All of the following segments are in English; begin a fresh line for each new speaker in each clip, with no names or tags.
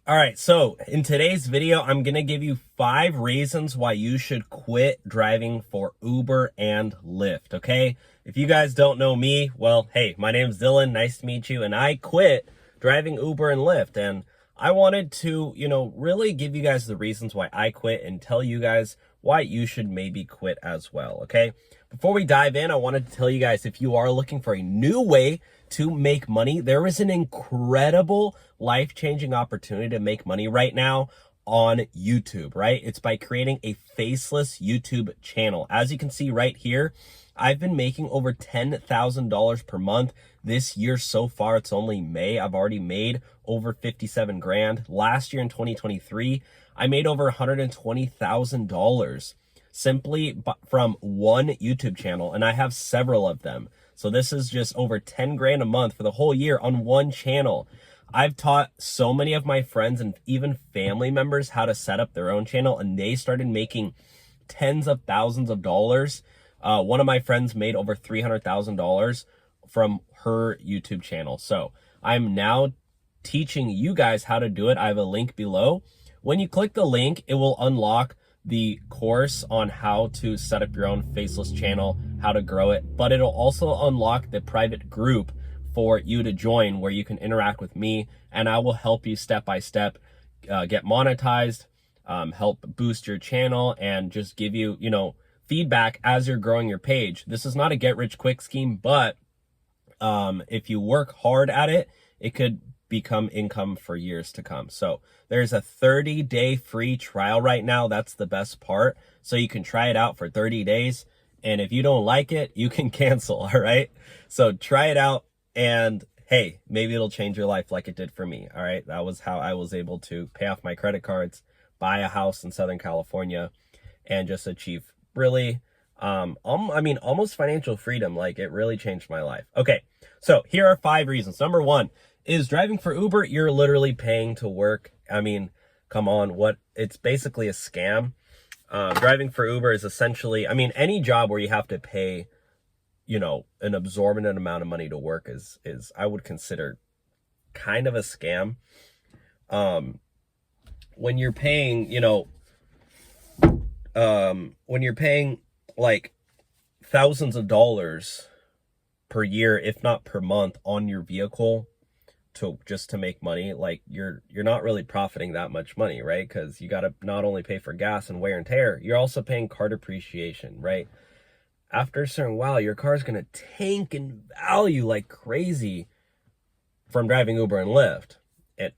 All right, so in today's video, I'm going to give you 5 reasons why you should quit driving for Uber and Lyft, okay? If you guys don't know me, well, hey, my name's Dylan. Nice to meet you. And I quit driving Uber and Lyft. And I wanted to, really give you guys the reasons why I quit and tell you guys why you should maybe quit as well, okay? Before we dive in, I wanted to tell you guys, if you are looking for a new way to make money, there is an incredible life-changing opportunity to make money right now on YouTube, right? It's by creating a faceless YouTube channel. As you can see right here, I've been making over $10,000 per month this year so far. It's only May. I've already made over 57 grand. Last year in 2023, I made over $120,000 simply from one YouTube channel, and I have several of them. So this is just over 10 grand a month for the whole year on one channel. I've taught so many of my friends and even family members how to set up their own channel, and they started making tens of thousands of dollars. One of my friends made over $300,000 from her YouTube channel. So I'm now teaching you guys how to do it. I have a link below. When you click the link, it will unlock the course on how to set up your own faceless channel, how to grow it, but it'll also unlock the private group for you to join where you can interact with me, and I will help you step by step get monetized, help boost your channel, and just give you, feedback as you're growing your page. This is not a get rich quick scheme, but if you work hard at it, it could become income for years to come. So there's a 30-day free trial right now. That's the best part. So you can try it out for 30 days. And if you don't like it, you can cancel. All right. So try it out. And hey, maybe it'll change your life like it did for me. All right. That was how I was able to pay off my credit cards, buy a house in Southern California, and just achieve really, almost financial freedom. Like, it really changed my life. Okay. So here are 5 reasons. Number 1 is driving for Uber. You're literally paying to work. I mean, come on, it's basically a scam. Driving for Uber is essentially, any job where you have to pay, an absorbent amount of money to work is I would consider kind of a scam. When you're paying, like thousands of dollars per year, if not per month, on your vehicle just to make money, like you're not really profiting that much money, right? Because you got to not only pay for gas and wear and tear, you're also paying car depreciation, right? After a certain while, your car's going to tank in value like crazy from driving Uber and Lyft.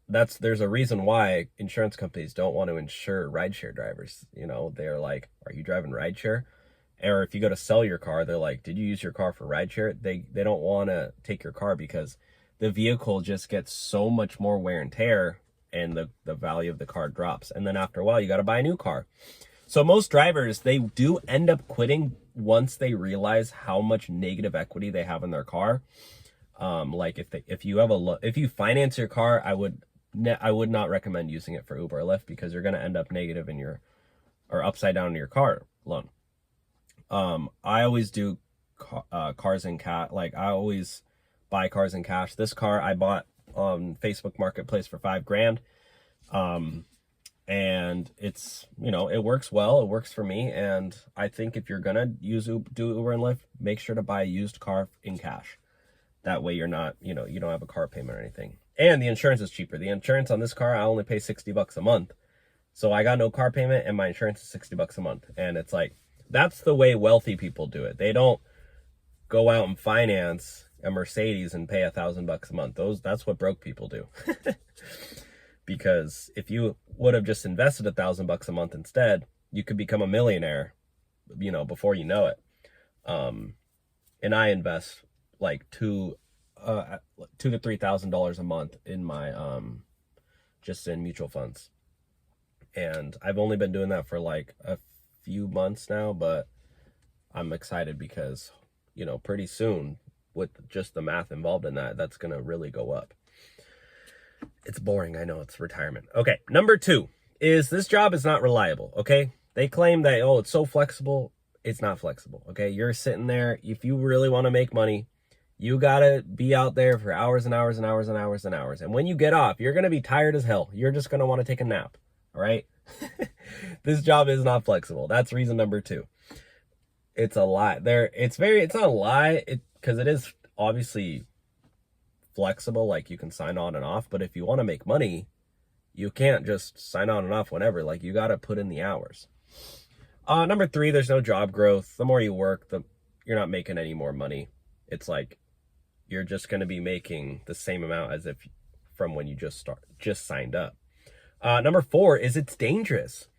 There's a reason why insurance companies don't want to insure rideshare drivers. They're like, are you driving rideshare? Or if you go to sell your car, they're like, did you use your car for rideshare? They don't want to take your car because the vehicle just gets so much more wear and tear, and the value of the car drops. And then after a while, you got to buy a new car. So most drivers, they do end up quitting once they realize how much negative equity they have in their car. Like if you finance your car, I would not recommend using it for Uber or Lyft, because you're going to end up negative or upside down in your car loan. I always do cars in cash. Like, I always buy cars in cash. This car I bought on Facebook Marketplace for $5 grand. And it's, it works well. It works for me. And I think if you're going to do Uber and Lyft, make sure to buy a used car in cash. That way you're not, you don't have a car payment or anything. And the insurance is cheaper. The insurance on this car, I only pay $60 a month. So I got no car payment and my insurance is $60 a month. And it's like, that's the way wealthy people do it. They don't go out and finance a Mercedes and pay $1,000 a month. That's what broke people do. Because if you would have just invested $1,000 a month instead, you could become a millionaire, before you know it. And I invest like $2,000 to $3,000 a month in my just in mutual funds. And I've only been doing that for like a few months now, but I'm excited because, pretty soon, with just the math involved in that's going to really go up. It's boring. I know, it's retirement. Okay. Number 2 is this job is not reliable. Okay. They claim that, it's so flexible. It's not flexible. Okay. You're sitting there. If you really want to make money, You gotta be out there for hours and hours and hours and hours and hours. And when you get off, you're gonna be tired as hell. You're just gonna want to take a nap. All right. This job is not flexible. That's reason number 2. It's a lie. It's not a lie, because it is obviously flexible, like you can sign on and off, but if you want to make money, you can't just sign on and off whenever. Like, you got to put in the hours. Number 3, there's no job growth. The more you work, you're not making any more money. It's like you're just going to be making the same amount as if from when you just signed up. Number 4 is it's dangerous.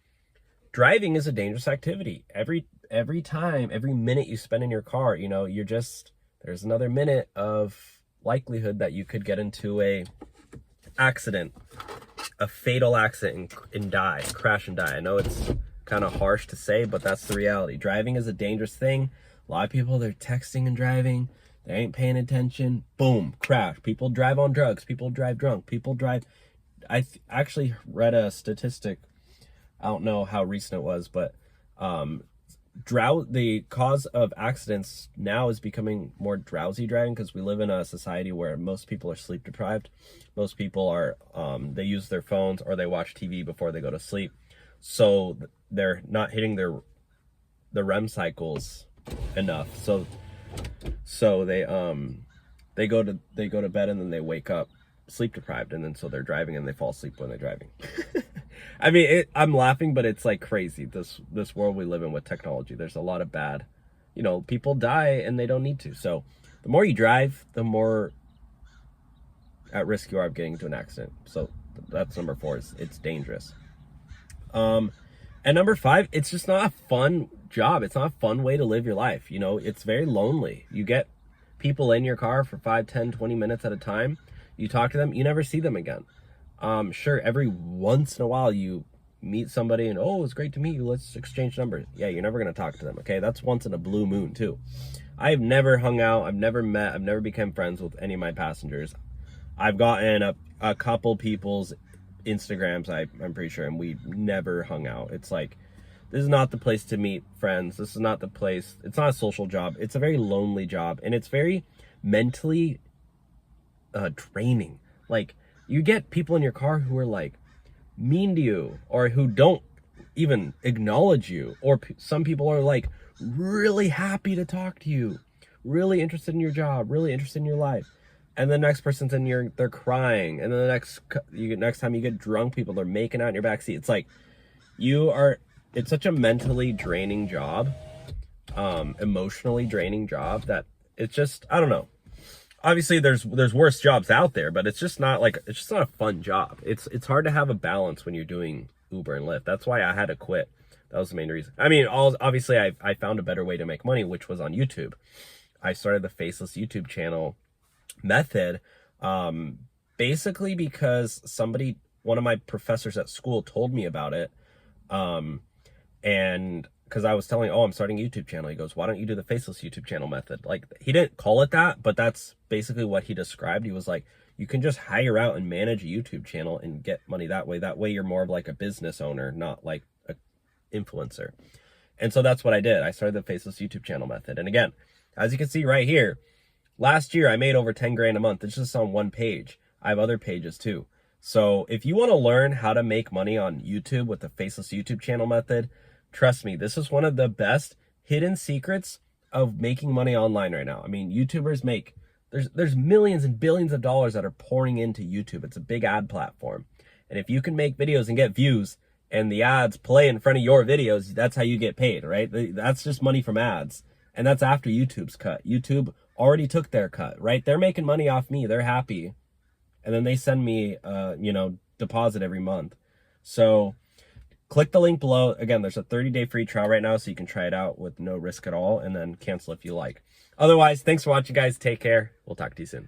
Driving is a dangerous activity. Every time, every minute you spend in your car, there's another minute of likelihood that you could get into a fatal accident and die, crash and die. I know it's kind of harsh to say, but that's the reality. Driving is a dangerous thing. A lot of people, they're texting and driving. They ain't paying attention. Boom, crash. People drive on drugs. People drive drunk. People drive. I actually read a statistic. I don't know how recent it was, but the cause of accidents now is becoming more drowsy driving, because we live in a society where most people are sleep deprived. Most people are they use their phones or they watch TV before they go to sleep, so they're not hitting the REM cycles enough. So they go to bed and then they wake up sleep deprived, and then so they're driving and they fall asleep when they're driving. I mean, I'm laughing, but it's like crazy, this world we live in with technology. There's a lot of bad, people die and they don't need to. So the more you drive, the more at risk you are of getting into an accident. So that's number 4, it's dangerous. And number 5, it's just not a fun job. It's not a fun way to live your life. It's very lonely. You get people in your car for 5, 10, 20 minutes at a time. You talk to them, you never see them again. Sure, every once in a while you meet somebody and, oh, it's great to meet you, let's exchange numbers. Yeah, you're never going to talk to them, okay? That's once in a blue moon too. I've never hung out, I've never met, I've never become friends with any of my passengers. I've gotten a couple people's Instagrams, I'm pretty sure, and we never hung out. It's like, this is not the place to meet friends. This is not the place. It's not a social job. It's a very lonely job, and it's very mentally draining. Like, you get people in your car who are like mean to you, or who don't even acknowledge you, or some people are like really happy to talk to you, really interested in your job, really interested in your life, and the next person's they're crying, and then the next time you get drunk people, they're making out in your backseat. It's like it's such a mentally draining job, emotionally draining job, that it's just, I don't know. Obviously there's worse jobs out there, but it's just not a fun job. It's hard to have a balance when you're doing Uber and Lyft. That's why I had to quit. That was the main reason. I mean, obviously I found a better way to make money, which was on YouTube. I started the faceless YouTube channel method, basically because one of my professors at school told me about it. And because I was telling, I'm starting a YouTube channel. He goes, why don't you do the faceless YouTube channel method? Like, he didn't call it that, but that's basically what he described. He was like, you can just hire out and manage a YouTube channel and get money that way. That way you're more of like a business owner, not like a influencer. And so that's what I did. I started the faceless YouTube channel method. And again, as you can see right here, last year I made over 10 grand a month. It's just on one page. I have other pages too. So if you want to learn how to make money on YouTube with the faceless YouTube channel method, trust me, this is one of the best hidden secrets of making money online right now. I mean, YouTubers there's millions and billions of dollars that are pouring into YouTube. It's a big ad platform. And if you can make videos and get views and the ads play in front of your videos, that's how you get paid, right? That's just money from ads. And that's after YouTube's cut. YouTube already took their cut, right? They're making money off me. They're happy. And then they send me, deposit every month. So click the link below. Again, there's a 30-day free trial right now, so you can try it out with no risk at all, and then cancel if you like. Otherwise, thanks for watching, guys. Take care. We'll talk to you soon.